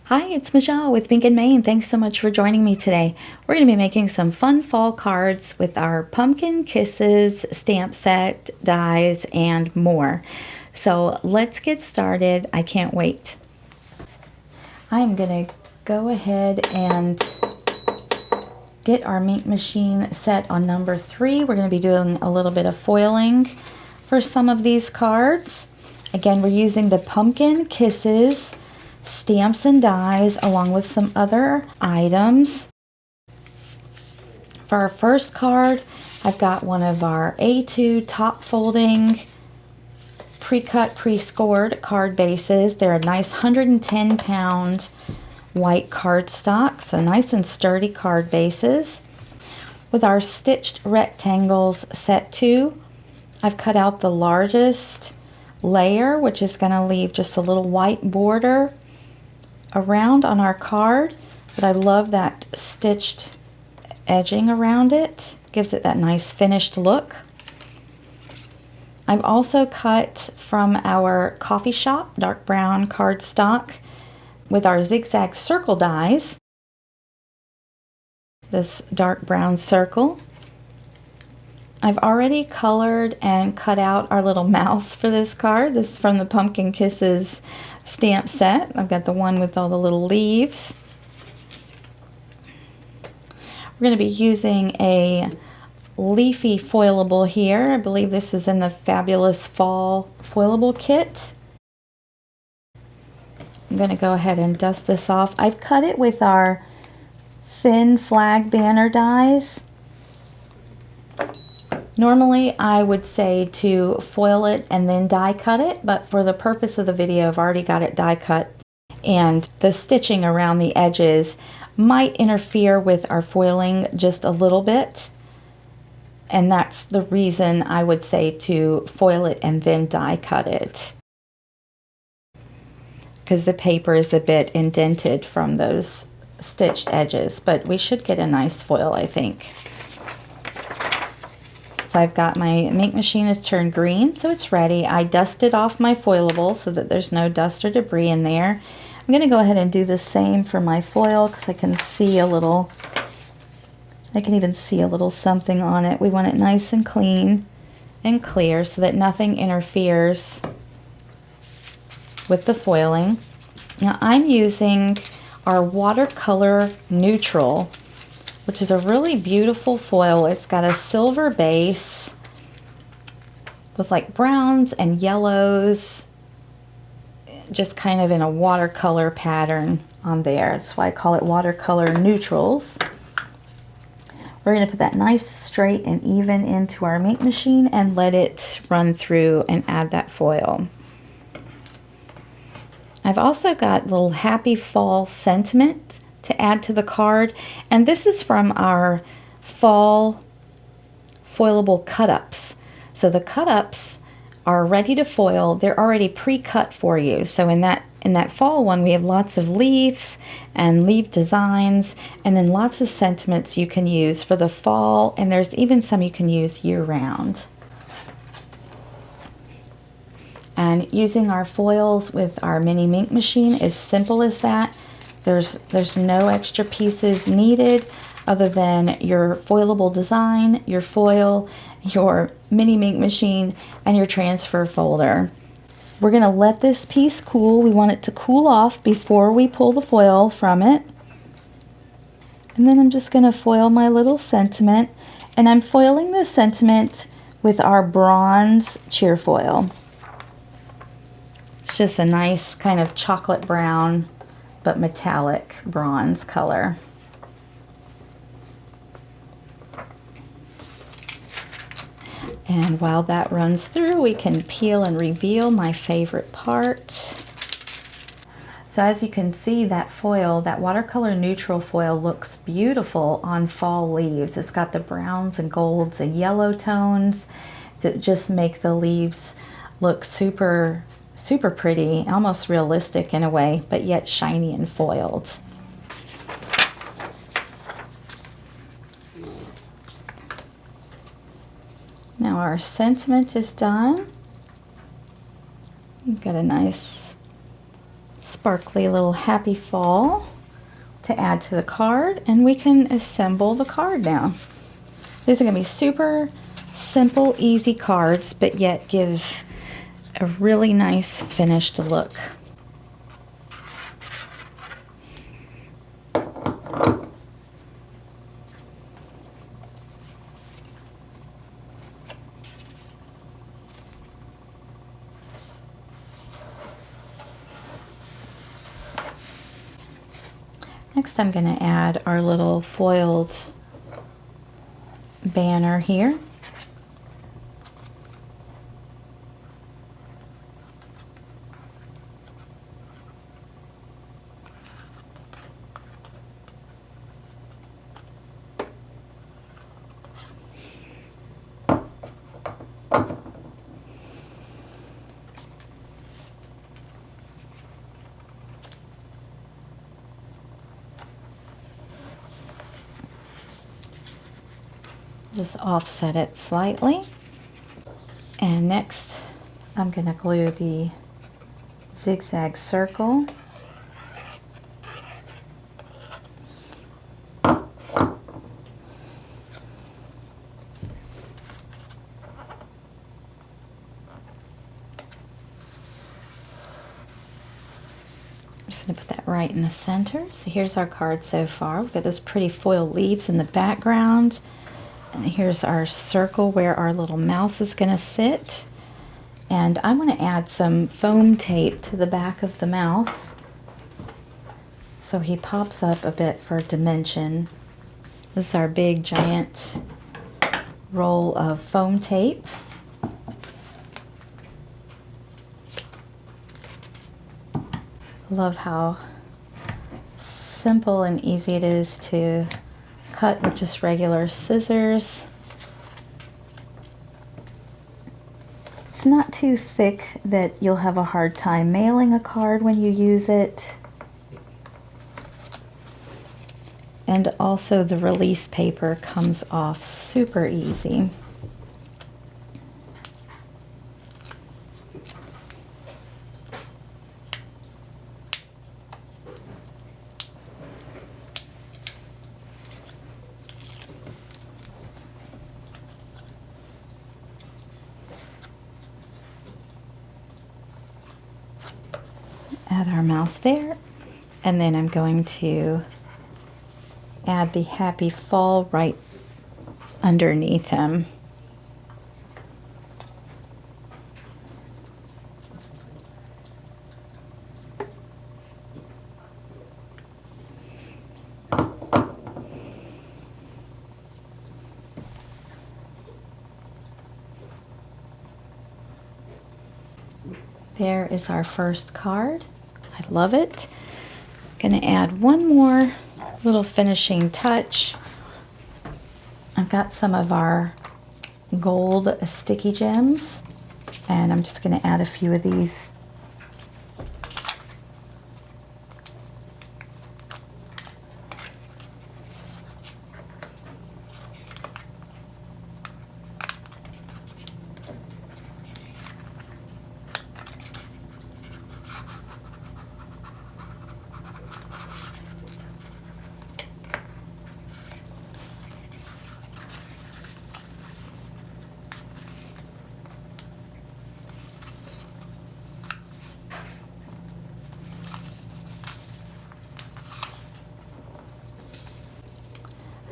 Hi, it's Michelle with Pink and Maine. Thanks so much for joining me today. We're going to be making some fun fall cards with our Pumpkin Kisses stamp set, dies, and more. So let's get started. I can't wait. I'm going to go ahead and get our ink machine set on number 3. We're going to be doing a little bit of foiling for some of these cards. Again, we're using the Pumpkin Kisses stamps and dies along with some other items. For our first card, I've got one of our A2 top folding pre-cut, pre-scored card bases. They're a nice 110-pound white cardstock, so nice and sturdy card bases. With our stitched rectangles set 2, I've cut out the largest layer, which is going to leave just a little white border around on our card, but I love that stitched edging around it. Gives it that nice finished look. I've also cut from our coffee shop dark brown cardstock with our zigzag circle dies, this dark brown circle. I've already colored and cut out our little mouse for this card. This is from the Pumpkin Kisses stamp set. I've got the one with all the little leaves. We're going to be using a leafy foilable here. I believe this is in the Fabulous Fall Foilable Kit. I'm going to go ahead and dust this off. I've cut it with our thin flag banner dies. Normally I would say to foil it and then die cut it, but for the purpose of the video I've already got it die cut, and the stitching around the edges might interfere with our foiling just a little bit, and that's the reason I would say to foil it and then die cut it, because the paper is a bit indented from those stitched edges, but we should get a nice foil, I think. So I've got my ink machine is turned green, so it's ready. I dusted off my foilable so that there's no dust or debris in there. I'm going to go ahead and do the same for my foil because I can see a little, I can even see a little something on it. We want it nice and clean and clear so that nothing interferes with the foiling. Now I'm using our watercolor neutral, which is a really beautiful foil. It's got a silver base with like browns and yellows, just kind of in a watercolor pattern on there. That's why I call it watercolor neutrals. We're going to put that nice straight and even into our ink machine and let it run through and add that foil. I've also got a little happy fall sentiment to add to the card, and this is from our fall foilable cut-ups. So the cut-ups are ready to foil. They're already pre-cut for you. So in that fall one we have lots of leaves and leaf designs, and then lots of sentiments you can use for the fall, and there's even some you can use year-round. And using our foils with our mini ink machine is simple as that. There's no extra pieces needed other than your foilable design, your foil, your mini ink machine, and your transfer folder. We're going to let this piece cool. We want it to cool off before we pull the foil from it. And then I'm just going to foil my little sentiment, and I'm foiling the sentiment with our bronze cheer foil. It's just a nice kind of chocolate brown but metallic bronze color. And while that runs through, we can peel and reveal my favorite part. So as you can see, that foil, that watercolor neutral foil, looks beautiful on fall leaves. It's got the browns and golds and yellow tones to just make the leaves look super pretty, almost realistic in a way, but yet shiny and foiled. Now our sentiment is done. We've got a nice sparkly little happy fall to add to the card, and we can assemble the card now. These are going to be super simple, easy cards, but yet give a really nice finished look. Next, I'm going to add our little foiled banner here. Just offset it slightly. And next, I'm going to glue the zigzag circle. I'm just going to put that right in the center. So here's our card so far. We've got those pretty foil leaves in the background. And here's our circle where our little mouse is going to sit. And I'm going to add some foam tape to the back of the mouse so he pops up a bit for dimension. This is our big giant roll of foam tape. Love how simple and easy it is to cut with just regular scissors. It's not too thick that you'll have a hard time mailing a card when you use it. And also the release paper comes off super easy. Add our mouse there, and then I'm going to add the happy fall right underneath him. There is our first card. I love it. Gonna add one more little finishing touch. I've got some of our gold sticky gems, and I'm just gonna add a few of these.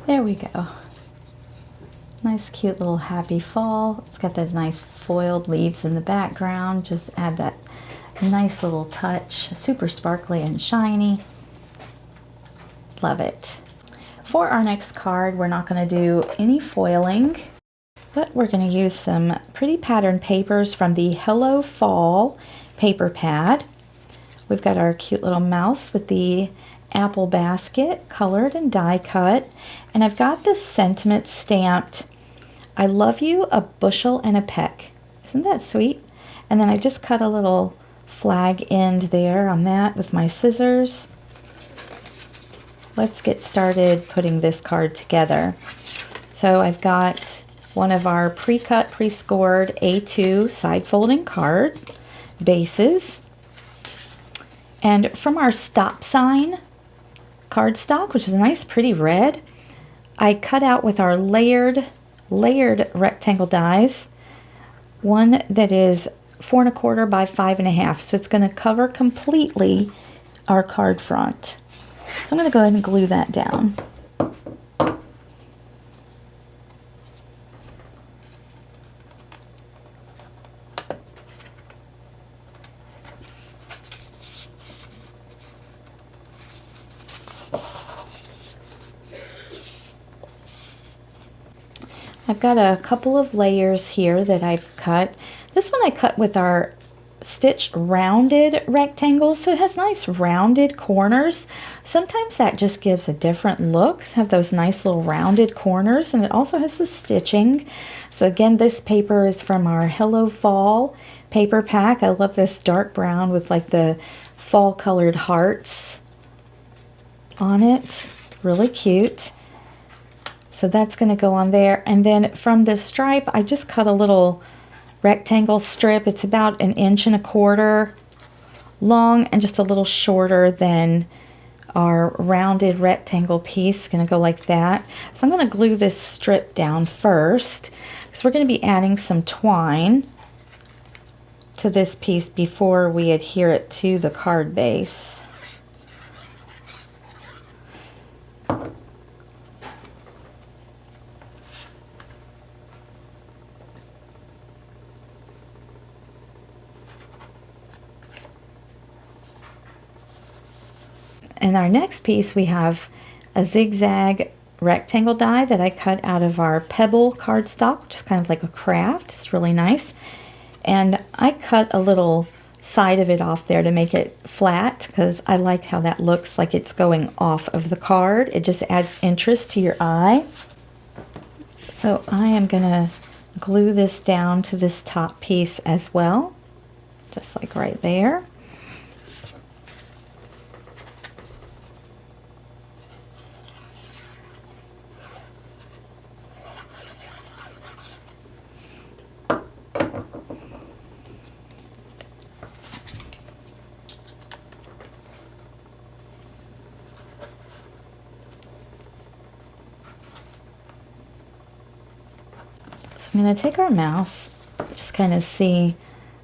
There we go. Nice cute little happy fall. It's got those nice foiled leaves in the background. Just add that nice little touch. Super sparkly and shiny. Love it. For our next card, we're not going to do any foiling, but we're going to use some pretty patterned papers from the Hello Fall paper pad. We've got our cute little mouse with the apple basket, colored and die cut. And I've got this sentiment stamped, I love you a bushel and a peck. Isn't that sweet? And then I just cut a little flag end there on that with my scissors. Let's get started putting this card together. So I've got one of our pre-cut, pre-scored A2 side folding card bases. And from our stop sign cardstock, which is a nice pretty red, I cut out with our layered rectangle dies, one that is 4 1/4 by 5 1/2. So it's going to cover completely our card front. So I'm going to go ahead and glue that down. I've got a couple of layers here that I've cut. This one I cut with our stitched rounded rectangles, so it has nice rounded corners. Sometimes that just gives a different look, have those nice little rounded corners, and it also has the stitching. So again, this paper is from our Hello Fall paper pack. I love this dark brown with like the fall colored hearts on it. Really cute. So that's going to go on there. And then from this stripe, I just cut a little rectangle strip. It's about 1.25 inches long and just a little shorter than our rounded rectangle piece. Going to go like that. So I'm going to glue this strip down first, because we're going to be adding some twine to this piece before we adhere it to the card base. In our next piece, we have a zigzag rectangle die that I cut out of our Pebble cardstock, which is kind of like a craft. It's really nice. And I cut a little side of it off there to make it flat, because I like how that looks like it's going off of the card. It just adds interest to your eye. So I am going to glue this down to this top piece as well, just like right there. So I'm going to take our mouse, just kind of see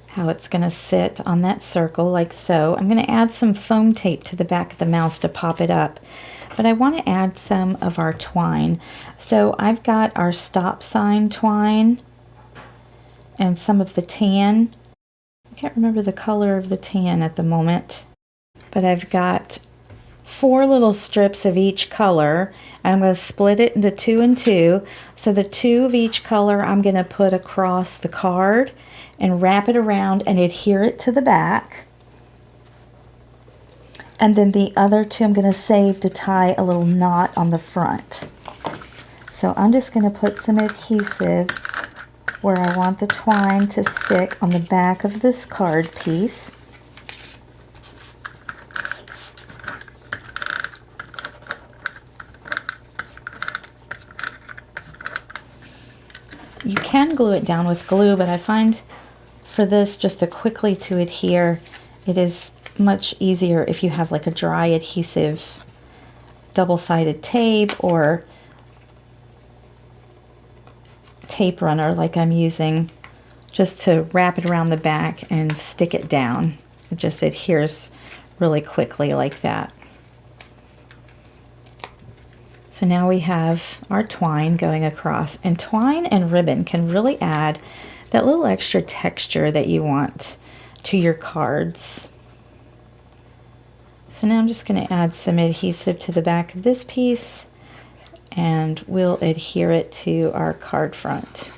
how it's going to sit on that circle like so. I'm going to add some foam tape to the back of the mouse to pop it up, but I want to add some of our twine. So I've got our stop sign twine and some of the tan. I can't remember the color of the tan at the moment, but I've got 4 little strips of each color, and I'm going to split it into 2 and 2. So the 2 of each color I'm going to put across the card and wrap it around and adhere it to the back. And then the other 2 I'm going to save to tie a little knot on the front. So I'm just going to put some adhesive where I want the twine to stick on the back of this card piece. You can glue it down with glue, but I find for this just to quickly to adhere, it is much easier if you have like a dry adhesive double-sided tape or tape runner like I'm using, just to wrap it around the back and stick it down. It just adheres really quickly like that. So now we have our twine going across, and twine and ribbon can really add that little extra texture that you want to your cards. So now I'm just going to add some adhesive to the back of this piece, and we'll adhere it to our card front.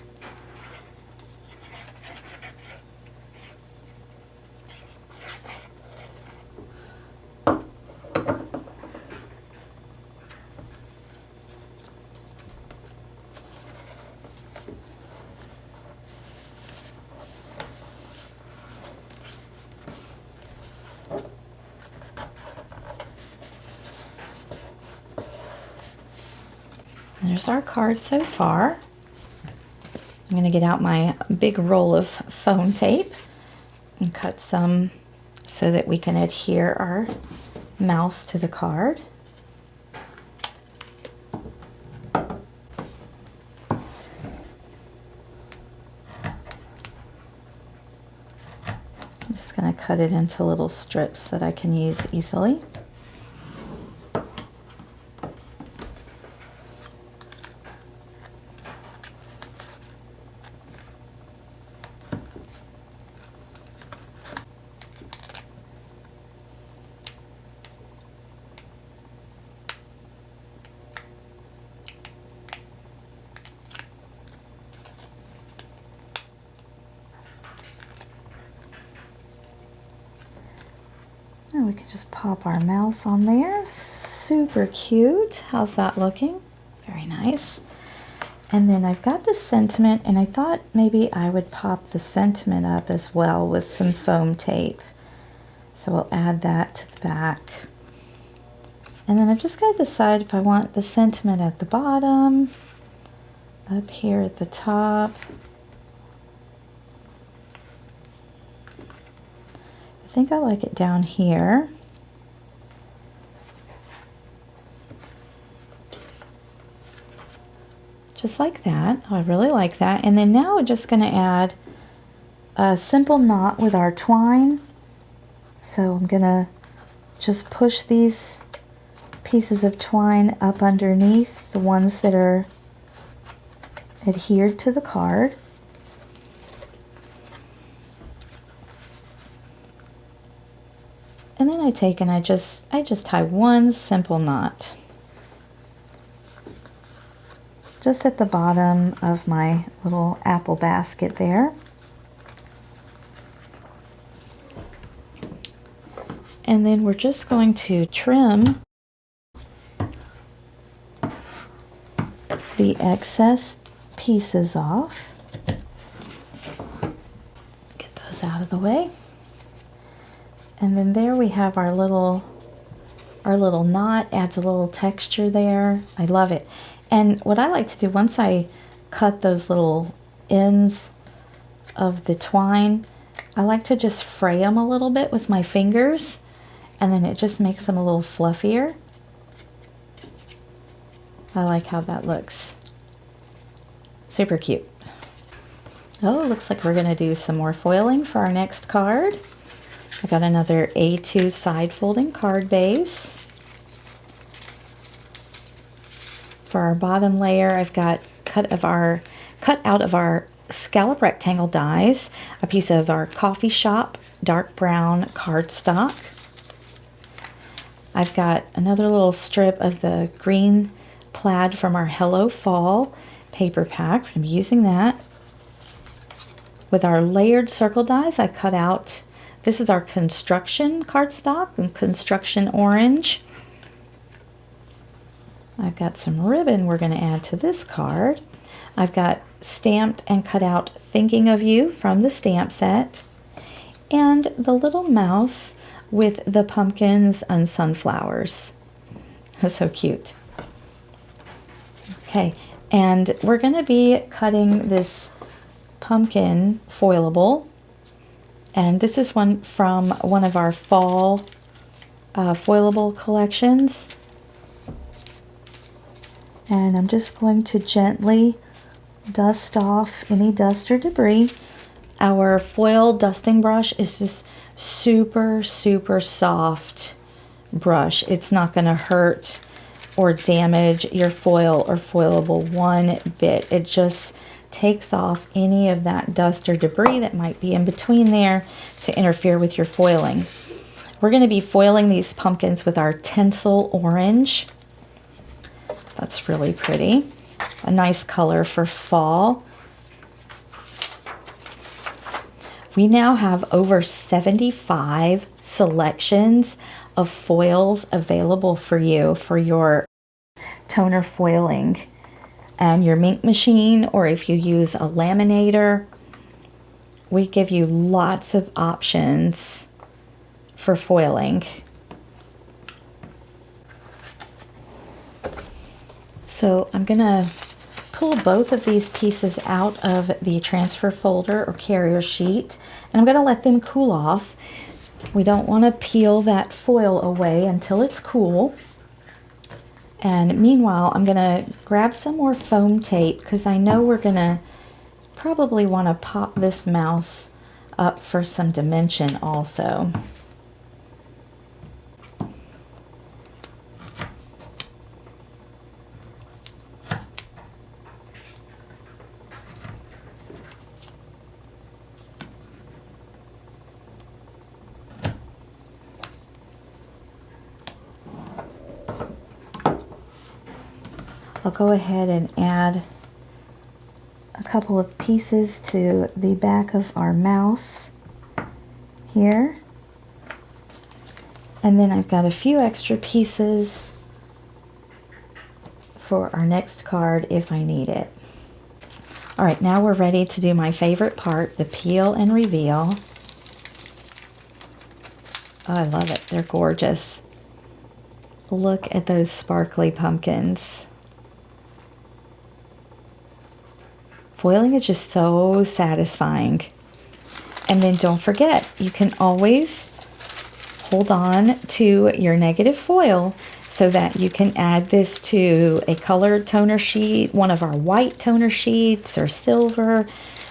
There's our card so far. I'm going to get out my big roll of foam tape and cut some so that we can adhere our mouse to the card. I'm just going to cut it into little strips that I can use easily. And we can just pop our mouse on there. Super cute. How's that looking? Very nice. And then I've got the sentiment, and I thought maybe I would pop the sentiment up as well with some foam tape. So we'll add that to the back. And then I've just got to decide if I want the sentiment at the bottom, up here at the top. I think I like it down here. Just like that. Oh, I really like that. And then now we're just going to add a simple knot with our twine. So I'm going to just push these pieces of twine up underneath the ones that are adhered to the card. And then I take and I just tie one simple knot just at the bottom of my little apple basket there. And then we're just going to trim the excess pieces off. Get those out of the way. And then there we have our little knot. Adds a little texture there. I love it. And what I like to do, once I cut those little ends of the twine, I like to just fray them a little bit with my fingers, and then it just makes them a little fluffier. I like how that looks. Super cute. Oh, it looks like we're going to do some more foiling for our next card. I got another A2 side folding card base. For our bottom layer, I've got cut out of our scallop rectangle dies, a piece of our coffee shop dark brown cardstock. I've got another little strip of the green plaid from our Hello Fall paper pack. I'm using that. With our layered circle dies, I cut out, this is our construction cardstock and construction orange. I've got some ribbon we're going to add to this card. I've got stamped and cut out Thinking of You from the stamp set, and the little mouse with the pumpkins and sunflowers. That's so cute. Okay, and we're going to be cutting this pumpkin foilable, and this is one from one of our fall foilable collections. And I'm just going to gently dust off any dust or debris. Our foil dusting brush is just super, super soft brush. It's not going to hurt or damage your foil or foilable one bit. It just takes off any of that dust or debris that might be in between there to interfere with your foiling. We're going to be foiling these pumpkins with our tinsel orange. That's really pretty. A nice color for fall. We now have over 75 selections of foils available for you for your toner foiling and your ink machine, or if you use a laminator. We give you lots of options for foiling. So I'm going to pull both of these pieces out of the transfer folder or carrier sheet, and I'm going to let them cool off. We don't want to peel that foil away until it's cool. And meanwhile, I'm going to grab some more foam tape because I know we're going to probably want to pop this mouse up for some dimension also. I'll go ahead and add a couple of pieces to the back of our mouse here. And then I've got a few extra pieces for our next card if I need it. All right, now we're ready to do my favorite part, the peel and reveal. Oh, I love it. They're gorgeous. Look at those sparkly pumpkins. Foiling is just so satisfying. And then don't forget, you can always hold on to your negative foil so that you can add this to a colored toner sheet, one of our white toner sheets or silver,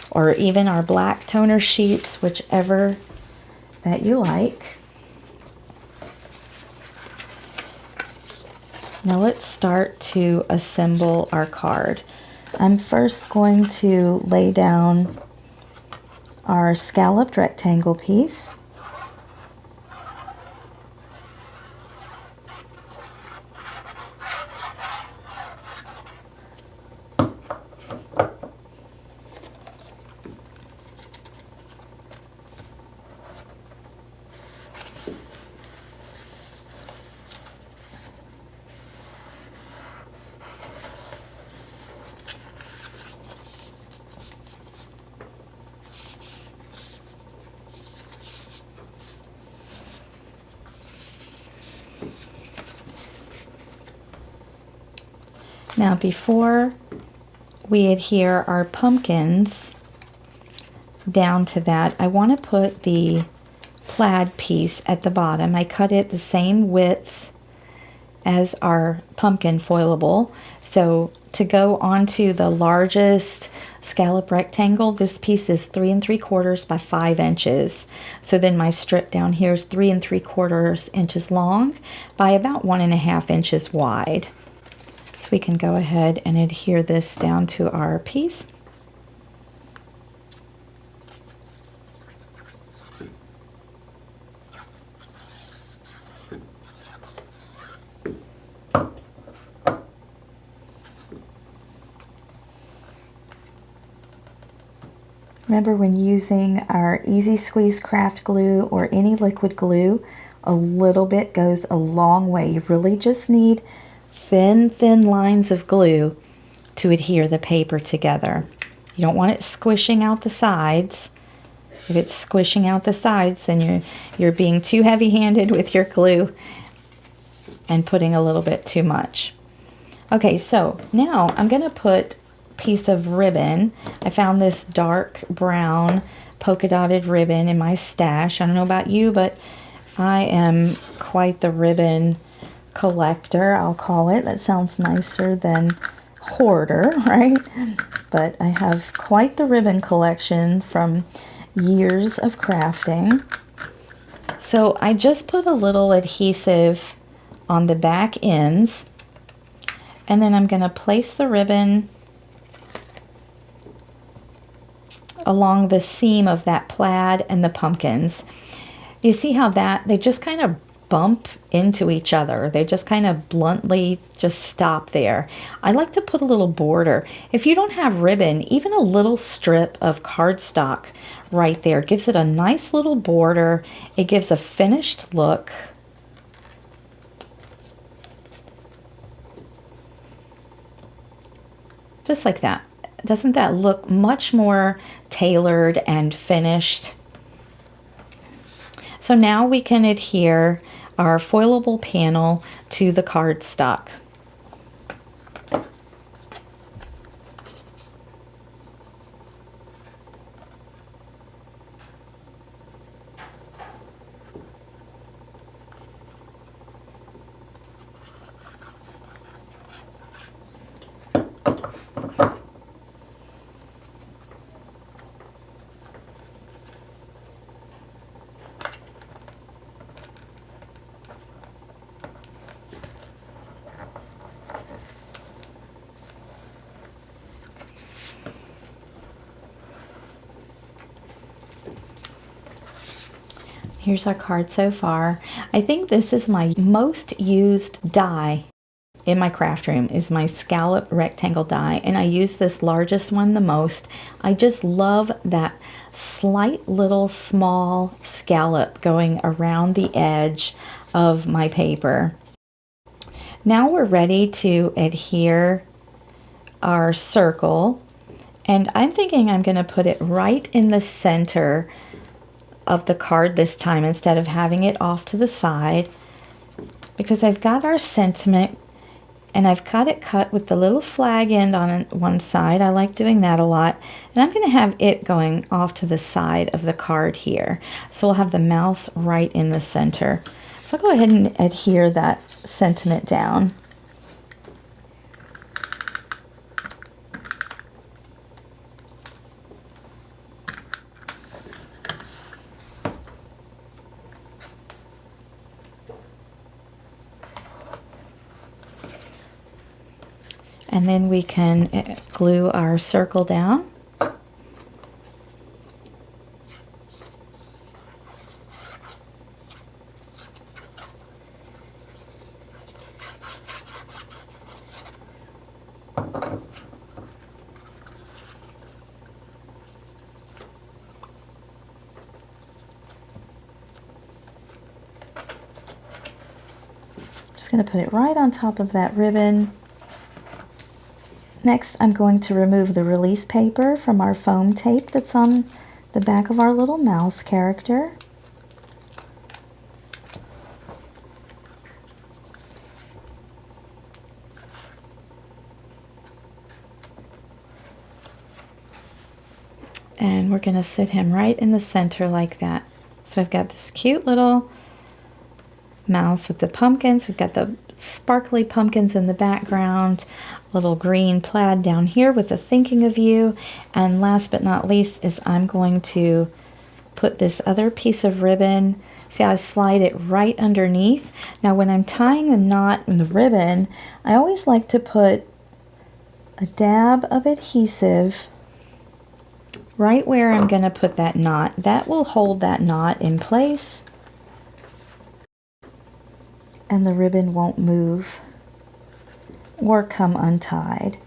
or even our black toner sheets, whichever that you like. Now let's start to assemble our card. I'm first going to lay down our scalloped rectangle piece. Now, before we adhere our pumpkins down to that, I want to put the plaid piece at the bottom. I cut it the same width as our pumpkin foilable. So to go onto the largest scallop rectangle, this piece is 3 3/4 by 5 inches. So then my strip down here is 3 3/4 inches long by about 1.5 inches wide. So we can go ahead and adhere this down to our piece. Remember, when using our Easy Squeeze craft glue or any liquid glue, a little bit goes a long way. You really just need thin lines of glue to adhere the paper together. You don't want it squishing out the sides. If it's squishing out the sides, then you're being too heavy-handed with your glue and putting a little bit too much. Okay, so now I'm going to put a piece of ribbon. I found this dark brown polka dotted ribbon in my stash. I don't know about you, but I am quite the ribbon collector, I'll call it. That sounds nicer than hoarder, right? But I have quite the ribbon collection from years of crafting. So I just put a little adhesive on the back ends, and then I'm going to place the ribbon along the seam of that plaid and the pumpkins. You see how they just kind of bump into each other. They just kind of bluntly just stop there. I like to put a little border. If you don't have ribbon, even a little strip of cardstock right there gives it a nice little border. It gives a finished look. Just like that. Doesn't that look much more tailored and finished? So now we can adhere our foilable panel to the cardstock. Here's our card so far. I think this is my most used die in my craft room, is my scallop rectangle die, and I use this largest one the most. I just love that slight little small scallop going around the edge of my paper. Now we're ready to adhere our circle, and I'm thinking I'm going to put it right in the center of the card this time instead of having it off to the side, because I've got our sentiment and I've got it cut with the little flag end on one side. I like doing that a lot. And I'm going to have it going off to the side of the card here. So we'll have the mouse right in the center. So I'll go ahead and adhere that sentiment down. And then we can glue our circle down. Just going to put it right on top of that ribbon. Next, I'm going to remove the release paper from our foam tape that's on the back of our little mouse character. And we're going to sit him right in the center like that. So I've got this cute little mouse with the pumpkins. We've got the sparkly pumpkins in the background, little green plaid down here with the thinking of you, and last but not least is I'm going to put this other piece of ribbon. See how I slide it right underneath? Now when I'm tying the knot in the ribbon, I always like to put a dab of adhesive right where I'm going to put that knot. That will hold that knot in place, and the ribbon won't move or come untied.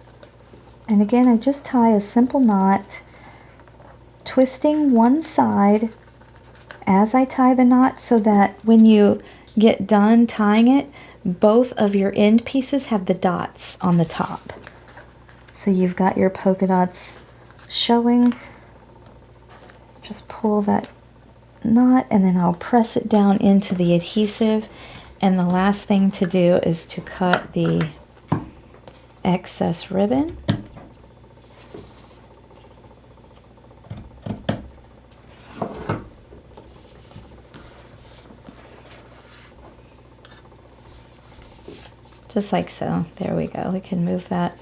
And again, I just tie a simple knot, twisting one side as I tie the knot so that when you get done tying it, both of your end pieces have the dots on the top. So you've got your polka dots showing. Just pull that knot and then I'll press it down into the adhesive. And the last thing to do is to cut the excess ribbon. Just like so. There we go. We can move that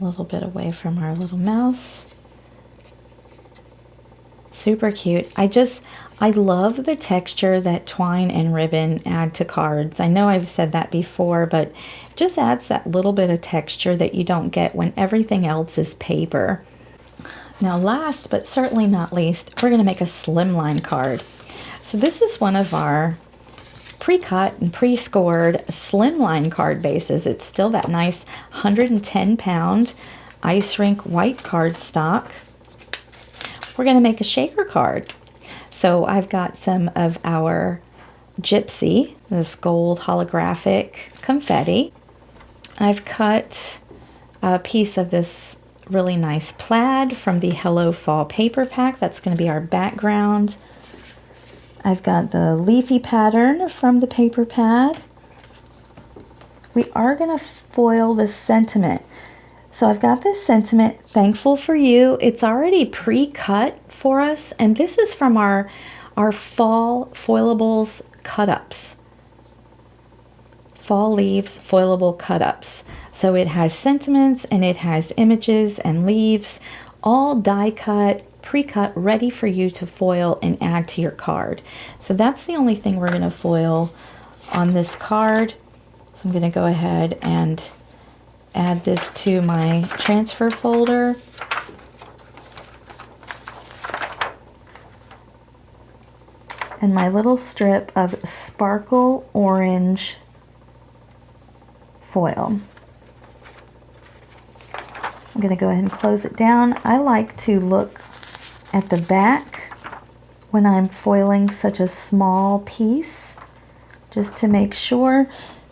a little bit away from our little mouse. Super cute. I love the texture that twine and ribbon add to cards. I know I've said that before, but it just adds that little bit of texture that you don't get when everything else is paper. Now last, but certainly not least, we're going to make a slimline card. So this is one of our pre-cut and pre-scored slimline card bases. It's still that nice 110-pound ice rink white cardstock. We're going to make a shaker card. So I've got some of our Gypsy, this gold holographic confetti. I've cut a piece of this really nice plaid from the Hello Fall paper pack. That's going to be our background. I've got the leafy pattern from the paper pad. We are going to foil this sentiment. So I've got this sentiment, thankful for you. It's already pre-cut for us, and this is from our fall foilables cut-ups. Fall leaves foilable cut-ups. So it has sentiments and it has images and leaves, all die cut, pre-cut, ready for you to foil and add to your card. So that's the only thing we're going to foil on this card. So I'm going to go ahead and add this to my transfer folder. and my little strip of sparkle orange foil. I'm going to go ahead and close it down. I like to look at the back when I'm foiling such a small piece, just to make sure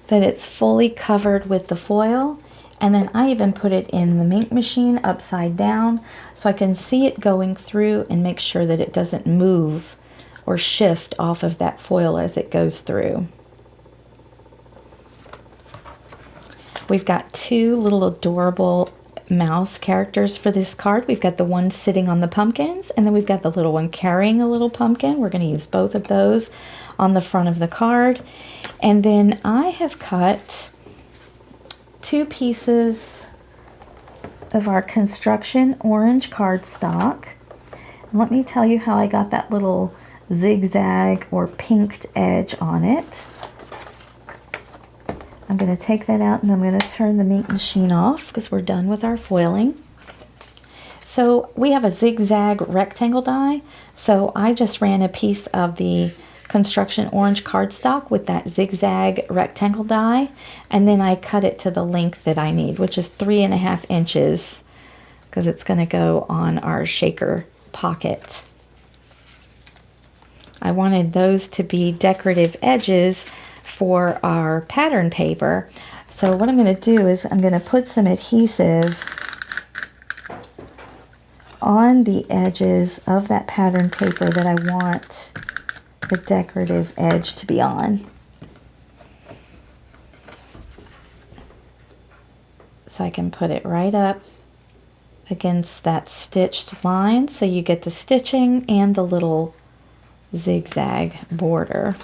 that it's fully covered with the foil. And then I even put it in the ink machine upside down so I can see it going through and make sure that it doesn't move or shift off of that foil as it goes through. We've got two little adorable mouse characters for this card. We've got the one sitting on the pumpkins, and then we've got the little one carrying a little pumpkin. We're going to use both of those on the front of the card. And then I have cut two pieces of our construction orange cardstock. And let me tell you how I got that little zigzag or pinked edge on it. I'm going to take that out and I'm going to turn the ink machine off because we're done with our foiling. So we have a zigzag rectangle die. So I just ran a piece of the construction orange cardstock with that zigzag rectangle die, and then I cut it to the length that I need, which is 3.5 inches, because it's going to go on our shaker pocket. I wanted those to be decorative edges for our pattern paper. So what I'm going to do is I'm going to put some adhesive on the edges of that pattern paper that I want the decorative edge to be on. So I can put it right up against that stitched line so you get the stitching and the little zigzag border.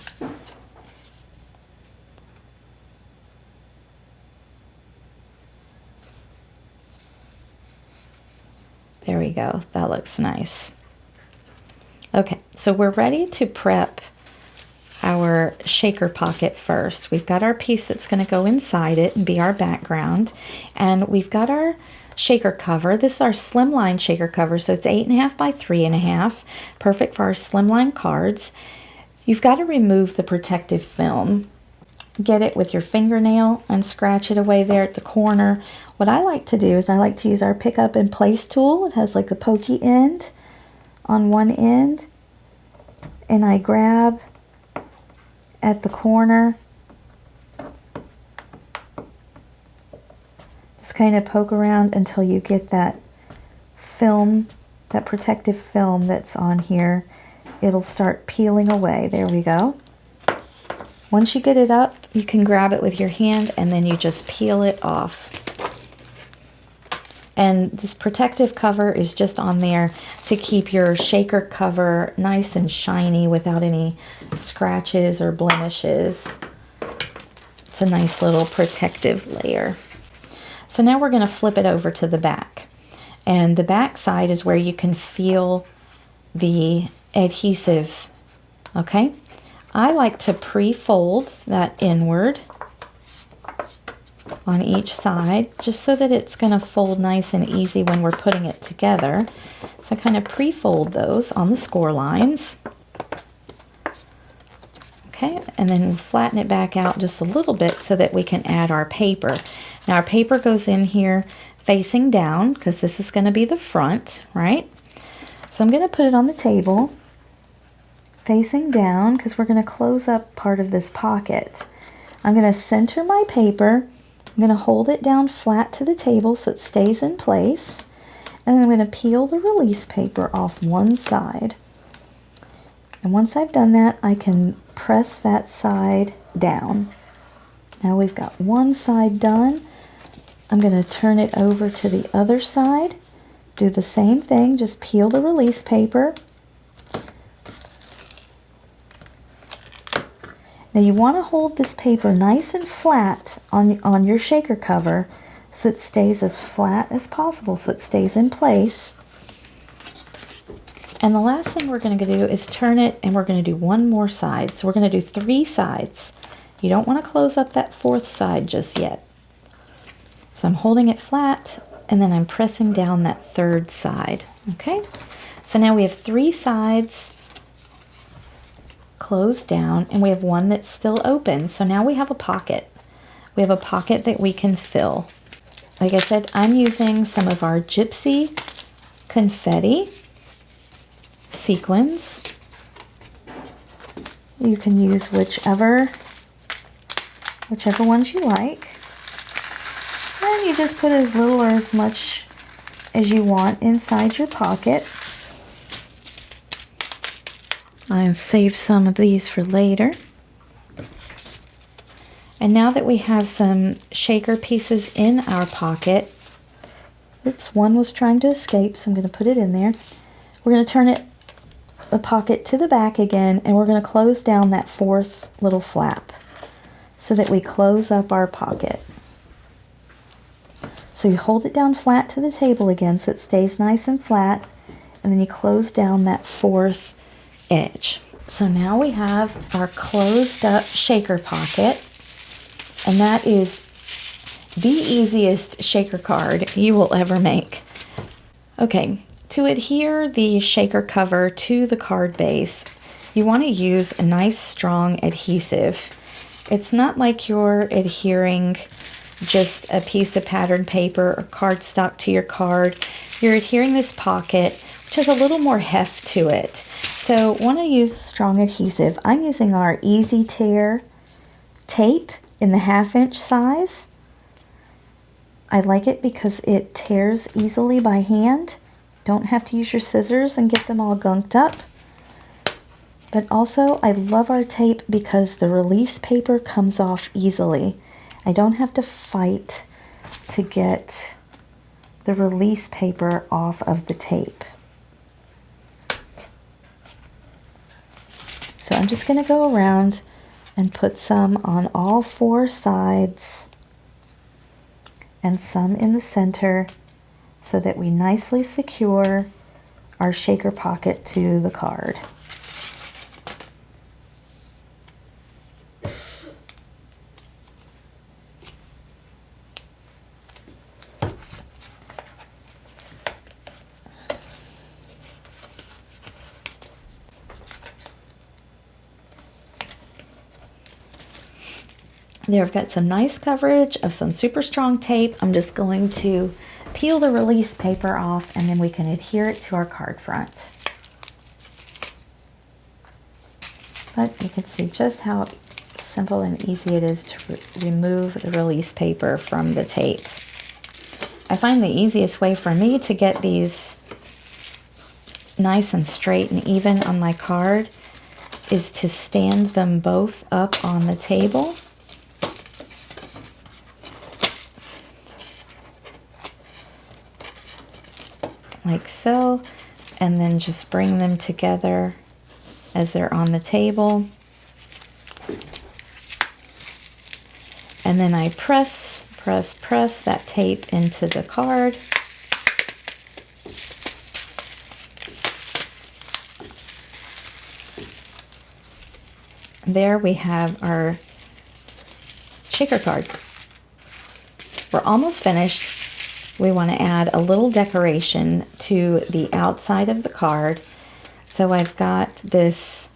There we go. That looks nice. Okay, so we're ready to prep our shaker pocket first. We've got our piece that's going to go inside it and be our background. And we've got our shaker cover. This is our Slimline shaker cover, so it's 8.5 by 3.5. Perfect for our Slimline cards. You've got to remove the protective film. Get it with your fingernail and scratch it away there at the corner. What I like to do is I like to use our pick up and place tool. It has like a pokey end on one end, and I grab at the corner, just kind of poke around until you get that film, that protective film that's on here. It'll start peeling away. There we go. Once you get it up, you can grab it with your hand and then you just peel it off. And this protective cover is just on there to keep your shaker cover nice and shiny without any scratches or blemishes. It's a nice little protective layer. So now we're going to flip it over to the back. And the back side is where you can feel the adhesive. Okay? I like to pre-fold that inward on each side, just so that it's going to fold nice and easy when we're putting it together. So I kind of pre-fold those on the score lines. Okay, and then we'll flatten it back out just a little bit so that we can add our paper. Now our paper goes in here facing down because this is going to be the front, right? So I'm going to put it on the table facing down because we're going to close up part of this pocket. I'm going to center my paper. I'm going to hold it down flat to the table so it stays in place. And then I'm going to peel the release paper off one side. And once I've done that, I can press that side down. Now we've got one side done. I'm going to turn it over to the other side. Do the same thing, just peel the release paper. Now you want to hold this paper nice and flat on your shaker cover so it stays as flat as possible, so it stays in place. And the last thing we're going to do is turn it, and we're going to do one more side. So we're going to do 3 sides. You don't want to close up that 4th side just yet. So I'm holding it flat, and then I'm pressing down that 3rd side. Okay? So now we have 3 sides closed down, and we have one that's still open. So now we have a pocket. We have a pocket that we can fill. Like I said, I'm using some of our Gypsy confetti sequins. You can use whichever ones you like. And you just put as little or as much as you want inside your pocket. I'll save some of these for later. And now that we have some shaker pieces in our pocket, oops, one was trying to escape, so I'm going to put it in there. We're going to turn the pocket to the back again, and we're going to close down that fourth little flap so that we close up our pocket. So you hold it down flat to the table again so it stays nice and flat, and then you close down that fourth edge. So now we have our closed up shaker pocket, and that is the easiest shaker card you will ever make. Okay, to adhere the shaker cover to the card base, you want to use a nice strong adhesive. It's not like you're adhering just a piece of patterned paper or cardstock to your card. You're adhering this pocket, which has a little more heft to it. So want to use strong adhesive. I'm using our Easy Tear tape in the 1/2 inch size. I like it because it tears easily by hand. Don't have to use your scissors and get them all gunked up. But also I love our tape because the release paper comes off easily. I don't have to fight to get the release paper off of the tape. So I'm just going to go around and put some on all 4 sides and some in the center so that we nicely secure our shaker pocket to the card. There, I've got some nice coverage of some super strong tape. I'm just going to peel the release paper off, and then we can adhere it to our card front. But you can see just how simple and easy it is to remove the release paper from the tape. I find the easiest way for me to get these nice and straight and even on my card is to stand them both up on the table. Like so, and then just bring them together as they're on the table. And then I press that tape into the card. There we have our shaker card. We're almost finished. We want to add a little decoration to the outside of the card. So I've got this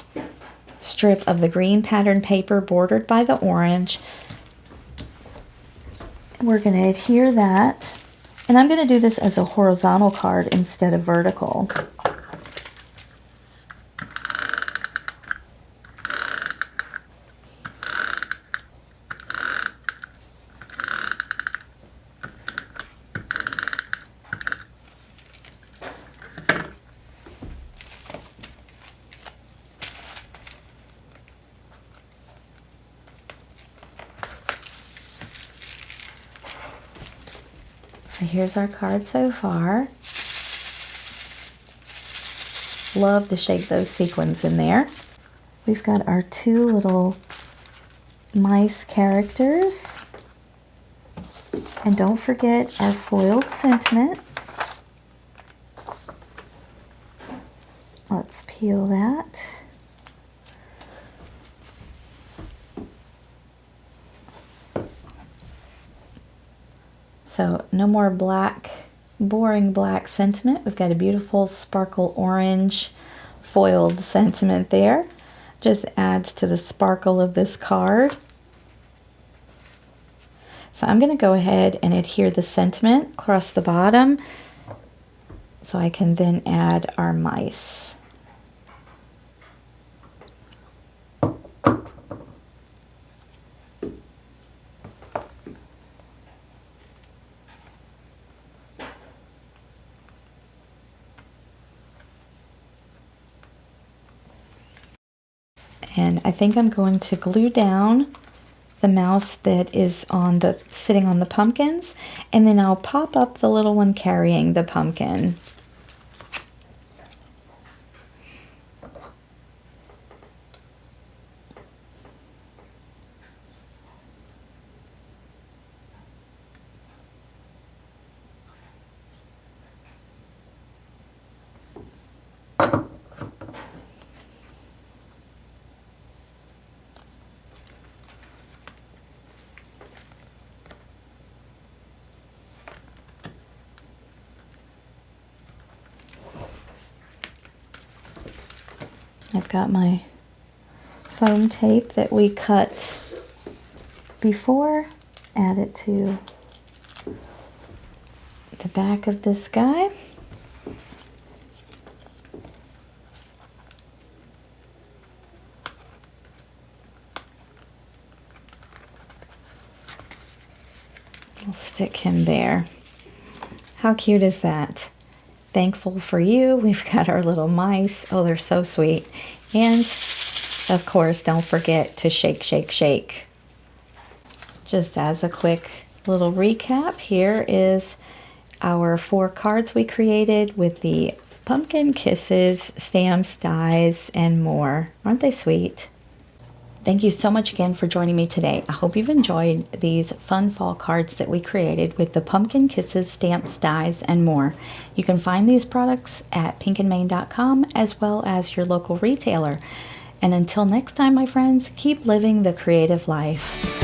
strip of the green pattern paper bordered by the orange. We're going to adhere that. And I'm going to do this as a horizontal card instead of vertical. So here's our card so far. Love to shape those sequins in there. We've got our 2 little mice characters. And don't forget our foiled sentiment. Let's peel that. So no more black, boring black sentiment. We've got a beautiful sparkle orange foiled sentiment there. Just adds to the sparkle of this card. So I'm going to go ahead and adhere the sentiment across the bottom so I can then add our mice. And I think I'm going to glue down the mouse that is sitting on the pumpkins, and then I'll pop up the little one carrying the pumpkin. I've got my foam tape that we cut before. Add it to the back of this guy. We'll stick him there. How cute is that? Thankful for you. We've got our little mice. Oh, they're so sweet. And of course, don't forget to shake, shake, shake. Just as a quick little recap, here is our 4 cards we created with the pumpkin kisses, stamps, dies, and more. Aren't they sweet? Thank you so much again for joining me today. I hope you've enjoyed these fun fall cards that we created with the pumpkin kisses, stamps, dies, and more. You can find these products at pinkandmain.com as well as your local retailer. And until next time, my friends, keep living the creative life.